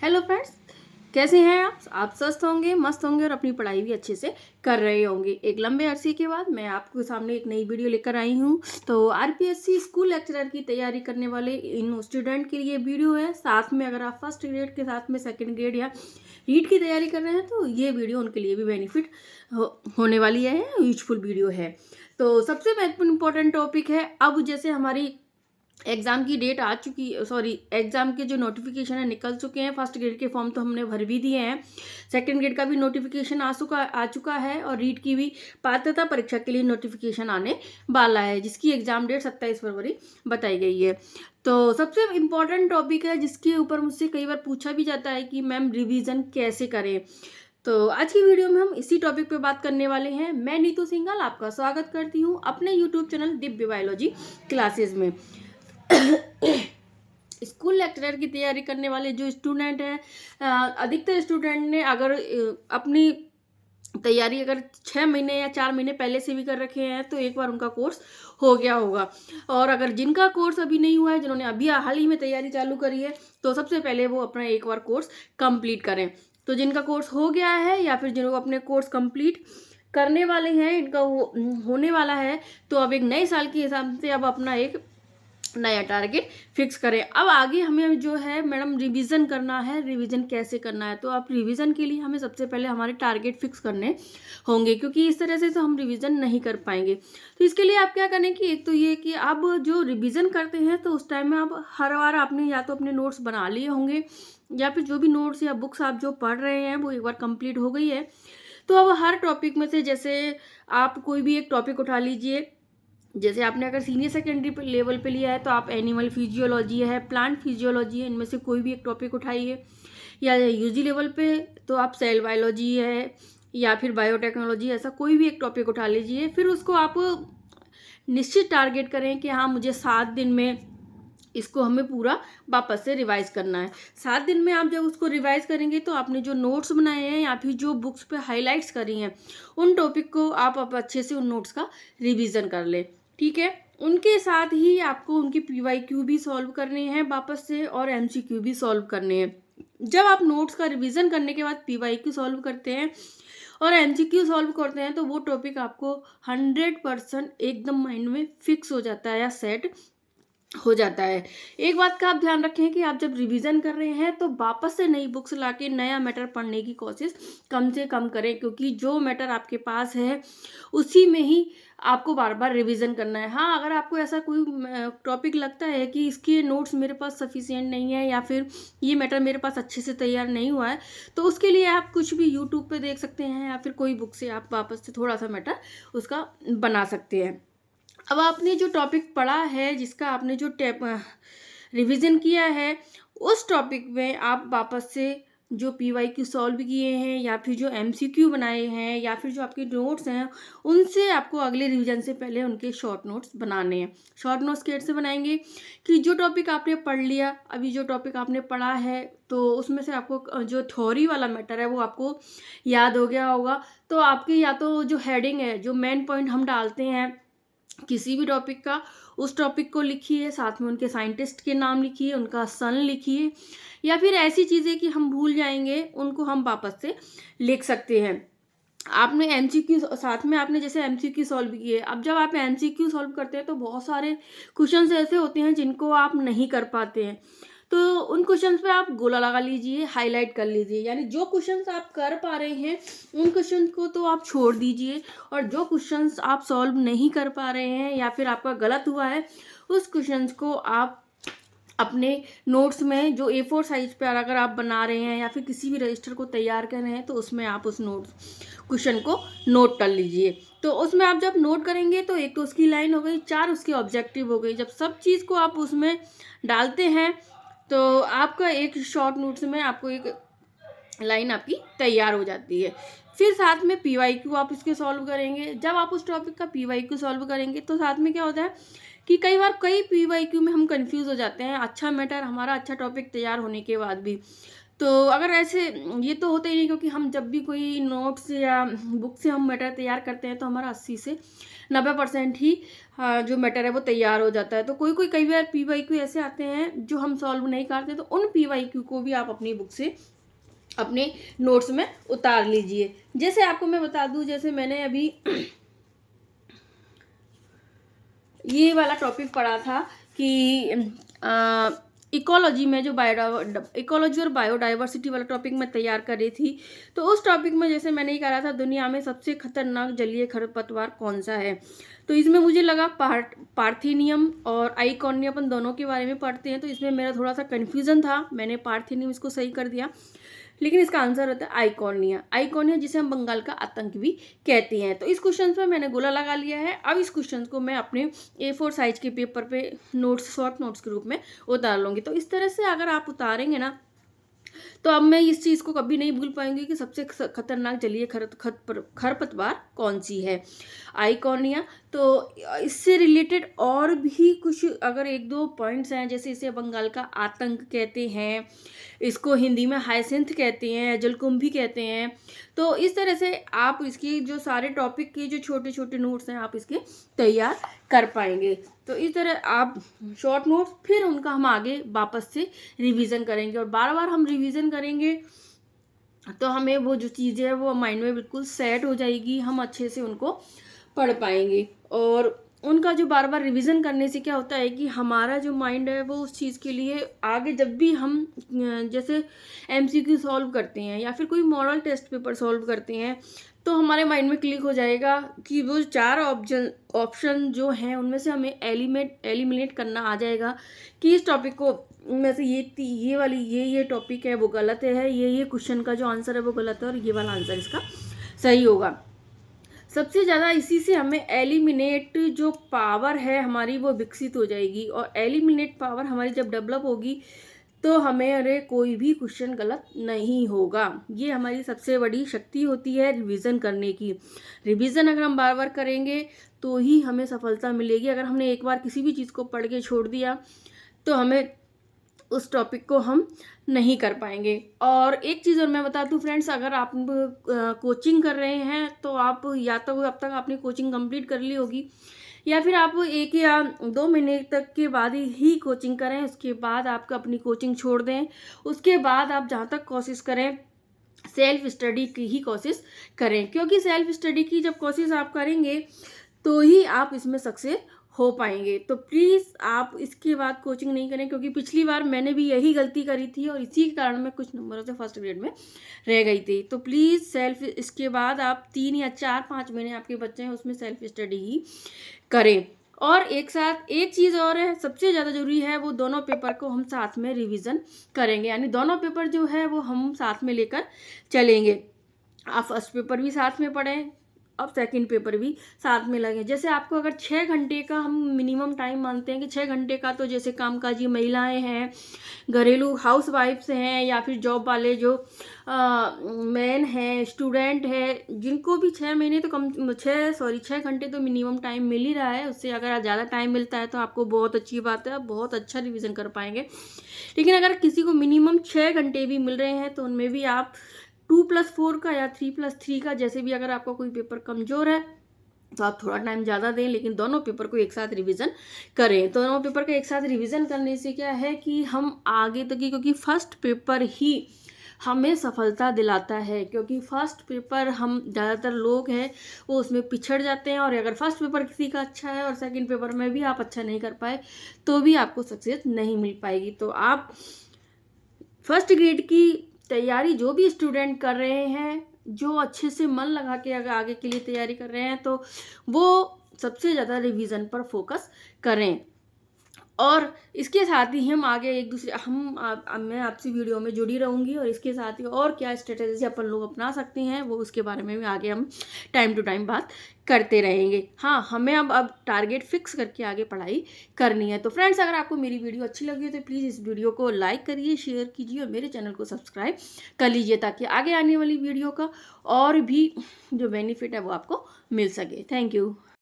Hello friends, कैसे हैं आप स्वस्थ होंगे, मस्त होंगे और अपनी पढ़ाई भी अच्छे से कर रहे होंगे। एक लंबे अरसे के बाद मैं आपके सामने एक नई वीडियो लेकर आई हूँ। तो आरपीएससी स्कूल लेक्चरर की तैयारी करने वाले इन स्टूडेंट के लिए वीडियो है। साथ में अगर आप फर्स्ट ग्रेड के साथ में सेकंड ग्रेड या रीड की तैयारी कर रहे हैं तो ये वीडियो उनके लिए भी बेनिफिट होने वाली है, यूजफुल वीडियो है। तो सबसे महत्वपूर्ण इंपॉर्टेंट टॉपिक है, अब जैसे हमारी एग्ज़ाम की डेट आ चुकी, सॉरी एग्ज़ाम के जो नोटिफिकेशन है निकल चुके हैं। फर्स्ट ग्रेड के फॉर्म तो हमने भर भी दिए हैं, सेकंड ग्रेड का भी नोटिफिकेशन आ चुका है और रीड की भी पात्रता परीक्षा के लिए नोटिफिकेशन आने वाला है, जिसकी एग्ज़ाम डेट 27 फरवरी बताई गई है। तो सबसे इम्पॉर्टेंट टॉपिक है जिसके ऊपर मुझसे कई बार पूछा भी जाता है कि मैम रिविज़न कैसे करें। तो आज की वीडियो में हम इसी टॉपिक पे बात करने वाले हैं। मैं नीतू सिंघल आपका स्वागत करती हूँ अपने YouTube channel Divya biology classes में। स्कूल लेक्चरर की तैयारी करने वाले जो स्टूडेंट हैं, अधिकतर स्टूडेंट ने अगर अपनी तैयारी अगर 6 महीने या 4 महीने पहले से भी कर रखे हैं तो एक बार उनका कोर्स हो गया होगा। और अगर जिनका कोर्स अभी नहीं हुआ है, जिन्होंने अभी हाल ही में तैयारी चालू करी है, तो सबसे पहले वो अपना एक बार कोर्स कंप्लीट करें। तो जिनका कोर्स हो गया है या फिर जिनको अपने कोर्स कंप्लीट करने वाले हैं, इनका वो होने वाला है, तो अब एक नए साल के हिसाब से अब अपना एक नया टारगेट फिक्स करें। अब आगे हमें जो है मैडम रिवीजन करना है, रिवीजन कैसे करना है। तो आप रिवीजन के लिए हमें सबसे पहले हमारे टारगेट फिक्स करने होंगे, क्योंकि इस तरह से तो हम रिवीजन नहीं कर पाएंगे। तो इसके लिए आप क्या करें कि एक तो ये कि आप जो रिवीजन करते हैं तो उस टाइम में आप हर बार आपने या तो अपने नोट्स बना लिए होंगे या फिर जो भी नोट्स या बुक्स आप जो पढ़ रहे हैं वो एक बार कंप्लीट हो गई है। तो अब हर टॉपिक में से जैसे आप कोई भी एक टॉपिक उठा लीजिए। जैसे आपने अगर सीनियर सेकेंडरी लेवल पे लिया है तो आप एनिमल फिजियोलॉजी है, प्लांट फिजियोलॉजी है, इनमें से कोई भी एक टॉपिक उठाइए। या यूजी लेवल पे तो आप सेल बायोलॉजी है या फिर बायोटेक्नोलॉजी, ऐसा कोई भी एक टॉपिक उठा लीजिए। फिर उसको आप निश्चित टारगेट करें कि हाँ मुझे 7 दिन में इसको हमें पूरा वापस से रिवाइज करना है। 7 दिन में आप जब उसको रिवाइज करेंगे तो आपने जो नोट्स बनाए हैं या फिर जो बुक्स पे हाइलाइट्स करी हैं उन टॉपिक को आप अच्छे से उन नोट्स का रिवीजन कर लें, ठीक है। उनके साथ ही आपको उनकी पीवाईक्यू भी सॉल्व करने हैं वापस से और एमसीक्यू भी सॉल्व करने हैं। जब आप नोट्स का रिवीजन करने के बाद पीवाईक्यू सॉल्व करते हैं और एमसीक्यू सॉल्व करते हैं तो वो टॉपिक आपको 100% एकदम माइंड में फिक्स हो जाता है या सेट हो जाता है। एक बात का आप ध्यान रखें कि आप जब रिवीजन कर रहे हैं तो वापस से नई बुक्स लाके नया मैटर पढ़ने की कोशिश कम से कम करें, क्योंकि जो मैटर आपके पास है उसी में ही आपको बार बार रिवीजन करना है। हाँ, अगर आपको ऐसा कोई टॉपिक लगता है कि इसके नोट्स मेरे पास सफिशिएंट नहीं है या फिर ये मैटर मेरे पास अच्छे से तैयार नहीं हुआ है, तो उसके लिए आप कुछ भी यूट्यूब पे देख सकते हैं या फिर कोई बुक से आप वापस से थोड़ा सा मैटर उसका बना सकते हैं। अब आपने जो टॉपिक पढ़ा है, जिसका आपने जो रिवीजन किया है, उस टॉपिक में आप वापस से जो पीवाईक्यू सॉल्व किए हैं या फिर जो एमसीक्यू बनाए हैं या फिर जो आपके नोट्स हैं, उनसे आपको अगले रिवीजन से पहले उनके शॉर्ट नोट्स बनाने हैं। शॉर्ट नोट्स कैसे बनाएंगे कि जो टॉपिक आपने पढ़ लिया, अभी जो टॉपिक आपने पढ़ा है तो उसमें से आपको जो थ्योरी वाला मैटर है वो आपको याद हो गया होगा। तो आपकी या तो जो हेडिंग है, जो मेन पॉइंट हम डालते हैं किसी भी टॉपिक का, उस टॉपिक को लिखिए, साथ में उनके साइंटिस्ट के नाम लिखिए, उनका सन लिखिए, या फिर ऐसी चीज़ें कि हम भूल जाएंगे उनको हम वापस से लिख सकते हैं। आपने एमसीक्यू साथ में आपने जैसे एमसीक्यू सॉल्व किए, अब जब आप एमसीक्यू सॉल्व करते हैं तो बहुत सारे क्वेश्चंस ऐसे होते हैं जिनको आप नहीं कर पाते हैं, तो उन क्वेश्चंस पे आप गोला लगा लीजिए, हाईलाइट कर लीजिए। यानी जो क्वेश्चंस आप कर पा रहे हैं उन क्वेश्चंस को तो आप छोड़ दीजिए, और जो क्वेश्चंस आप सॉल्व नहीं कर पा रहे हैं या फिर आपका गलत हुआ है उस क्वेश्चंस को आप अपने नोट्स में जो A4 साइज पे अगर आप बना रहे हैं या फिर किसी भी रजिस्टर को तैयार कर रहे हैं तो उसमें आप उस नोट्स क्वेश्चन को नोट कर लीजिए। तो उसमें आप जब नोट करेंगे तो एक तो उसकी लाइन हो गई, 4 उसकी ऑब्जेक्टिव हो गई। जब सब चीज़ को आप उसमें डालते हैं तो आपका एक शॉर्ट नोट्स में आपको एक लाइन आपकी तैयार हो जाती है। फिर साथ में पीवाईक्यू आप इसके सॉल्व करेंगे। जब आप उस टॉपिक का पीवाईक्यू सॉल्व करेंगे तो साथ में क्या होता है कि कई बार कई पीवाईक्यू में हम कंफ्यूज हो जाते हैं, अच्छा मैटर हमारा अच्छा टॉपिक तैयार होने के बाद भी। तो अगर ऐसे ये तो होता ही नहीं, क्योंकि हम जब भी कोई नोट्स या बुक से हम मैटर तैयार करते हैं तो हमारा 80 से 90% ही जो मैटर है वो तैयार हो जाता है। तो कोई कई बार PYQ ऐसे आते हैं जो हम सॉल्व नहीं करते, तो उन PYQ को भी आप अपनी बुक से अपने नोट्स में उतार लीजिए। जैसे आपको मैं बता दूं, जैसे मैंने अभी ये वाला टॉपिक पढ़ा था कि इकोलॉजी में जो इकोलॉजी और बायोडाइवर्सिटी वाला टॉपिक मैं तैयार कर रही थी, तो उस टॉपिक में जैसे मैंने ही कहा था दुनिया में सबसे खतरनाक जलीय खरपतवार कौन सा है, तो इसमें मुझे लगा पार्थेनियम और आइकॉर्निया, अपन दोनों के बारे में पढ़ते हैं, तो इसमें मेरा थोड़ा सा कन्फ्यूज़न था। मैंने पार्थेनियम इसको सही कर दिया, लेकिन इसका आंसर होता है आइकॉर्निया। आइकॉर्निया जिसे हम बंगाल का आतंक भी कहते हैं। तो इस क्वेश्चन पे मैंने गोला लगा लिया है। अब इस क्वेश्चन को मैं अपने A4 साइज के पेपर पे नोट्स, शॉर्ट नोट्स के रूप में उतार लूँगी। तो इस तरह से अगर आप उतारेंगे ना, तो अब मैं इस चीज़ को कभी नहीं भूल पाऊंगी कि सबसे खतरनाक जलीय खरपतवार कौन सी है, आइकॉर्निया। तो इससे रिलेटेड और भी कुछ अगर एक दो पॉइंट्स हैं, जैसे इसे बंगाल का आतंक कहते हैं, इसको हिंदी में हाइसिंथ कहते हैं, जलकुंभी कहते हैं। तो इस तरह से आप इसकी जो सारे टॉपिक के जो छोटे छोटे नोट्स हैं आप इसके तैयार कर पाएंगे। तो इस तरह आप शॉर्ट नोट्स, फिर उनका हम आगे वापस से रिवीजन करेंगे, और बार बार हम रिवीजन करेंगे तो हमें वो जो चीज़ें हैं वो माइंड में बिल्कुल सेट हो जाएगी, हम अच्छे से उनको पढ़ पाएंगे। और उनका जो बार बार रिवीजन करने से क्या होता है कि हमारा जो माइंड है वो उस चीज़ के लिए आगे जब भी हम जैसे MCQ सॉल्व करते हैं या फिर कोई मॉडल टेस्ट पेपर सॉल्व करते हैं, तो हमारे माइंड में क्लिक हो जाएगा कि वो 4 ऑप्शन जो हैं उनमें से हमें एलिमिनेट करना आ जाएगा कि इस टॉपिक को में से ये वाली ये टॉपिक है वो गलत है, ये क्वेश्चन का जो आंसर है वो गलत है, और ये वाला आंसर इसका सही होगा। सबसे ज़्यादा इसी से हमें एलिमिनेट जो पावर है हमारी वो विकसित हो जाएगी, और एलिमिनेट पावर हमारी जब डेवलप होगी तो हमें कोई भी क्वेश्चन गलत नहीं होगा। ये हमारी सबसे बड़ी शक्ति होती है रिवीजन करने की। रिवीजन अगर हम बार बार करेंगे तो ही हमें सफलता मिलेगी। अगर हमने एक बार किसी भी चीज़ को पढ़ के छोड़ दिया तो हमें उस टॉपिक को हम नहीं कर पाएंगे। और एक चीज़ और मैं बता दूं फ्रेंड्स, अगर आप कोचिंग कर रहे हैं तो आप या तो अब तक आपने कोचिंग कंप्लीट कर ली होगी, या फिर आप 1 या 2 महीने तक के बाद ही कोचिंग करें, उसके बाद आप अपनी कोचिंग छोड़ दें। उसके बाद आप जहाँ तक कोशिश करें सेल्फ स्टडी की ही कोशिश करें, क्योंकि सेल्फ स्टडी की जब कोशिश आप करेंगे तो ही आप इसमें सक्सेस हो पाएंगे। तो प्लीज़ आप इसके बाद कोचिंग नहीं करें, क्योंकि पिछली बार मैंने भी यही गलती करी थी और इसी के कारण मैं कुछ नंबरों से फर्स्ट ग्रेड में रह गई थी। तो प्लीज़ सेल्फ, इसके बाद आप 3 या 4-5 महीने आपके बच्चे हैं उसमें सेल्फ स्टडी ही करें। और एक साथ एक चीज़ और है, सबसे ज़्यादा ज़रूरी है, वो दोनों पेपर को हम साथ में रिवीजन करेंगे, यानी दोनों पेपर जो है वो हम साथ में लेकर चलेंगे। आप फर्स्ट पेपर भी साथ में पढ़ें, अब सेकंड पेपर भी साथ में लगे। जैसे आपको अगर 6 घंटे का हम मिनिमम टाइम मानते हैं कि 6 घंटे का, तो जैसे कामकाजी महिलाएं हैं, घरेलू हाउस वाइफ्स हैं, या फिर जॉब वाले जो मैन हैं, स्टूडेंट है, जिनको भी 6 महीने तो 6 घंटे तो मिनिमम टाइम मिल ही रहा है। उससे अगर ज़्यादा टाइम मिलता है तो आपको बहुत अच्छी बात है, आप बहुत अच्छा रिविज़न कर पाएंगे। लेकिन अगर किसी को मिनिमम 6 घंटे भी मिल रहे हैं तो उनमें भी आप 2+4 का या 3+3 का, जैसे भी अगर आपका कोई पेपर कमज़ोर है तो आप थोड़ा टाइम ज़्यादा दें, लेकिन दोनों पेपर को एक साथ रिवीजन करें। दोनों पेपर को एक साथ रिवीजन करने से क्या है कि हम आगे तक की, क्योंकि फर्स्ट पेपर ही हमें सफलता दिलाता है, क्योंकि फर्स्ट पेपर हम ज़्यादातर लोग हैं वो उसमें पिछड़ जाते हैं, और अगर फर्स्ट पेपर किसी का अच्छा है और सेकंड पेपर में भी आप अच्छा नहीं कर पाए तो भी आपको सक्सेस नहीं मिल पाएगी। तो आप फर्स्ट ग्रेड की तैयारी जो भी स्टूडेंट कर रहे हैं, जो अच्छे से मन लगा के अगर आगे के लिए तैयारी कर रहे हैं, तो वो सबसे ज़्यादा रिवीजन पर फोकस करें। और इसके साथ ही हम आगे एक दूसरे मैं आपसे वीडियो में जुड़ी रहूँगी, और इसके साथ ही और क्या स्ट्रेटेजी अपन लोग अपना सकते हैं वो उसके बारे में भी आगे हम टाइम टू टाइम बात करते रहेंगे। हाँ, हमें अब टारगेट फिक्स करके आगे पढ़ाई करनी है। तो फ्रेंड्स, अगर आपको मेरी वीडियो अच्छी लगी है तो प्लीज़ इस वीडियो को लाइक करिए, शेयर कीजिए और मेरे चैनल को सब्सक्राइब कर लीजिए, ताकि आगे आने वाली वीडियो का और भी जो बेनिफिट है वो आपको मिल सके। Thank you.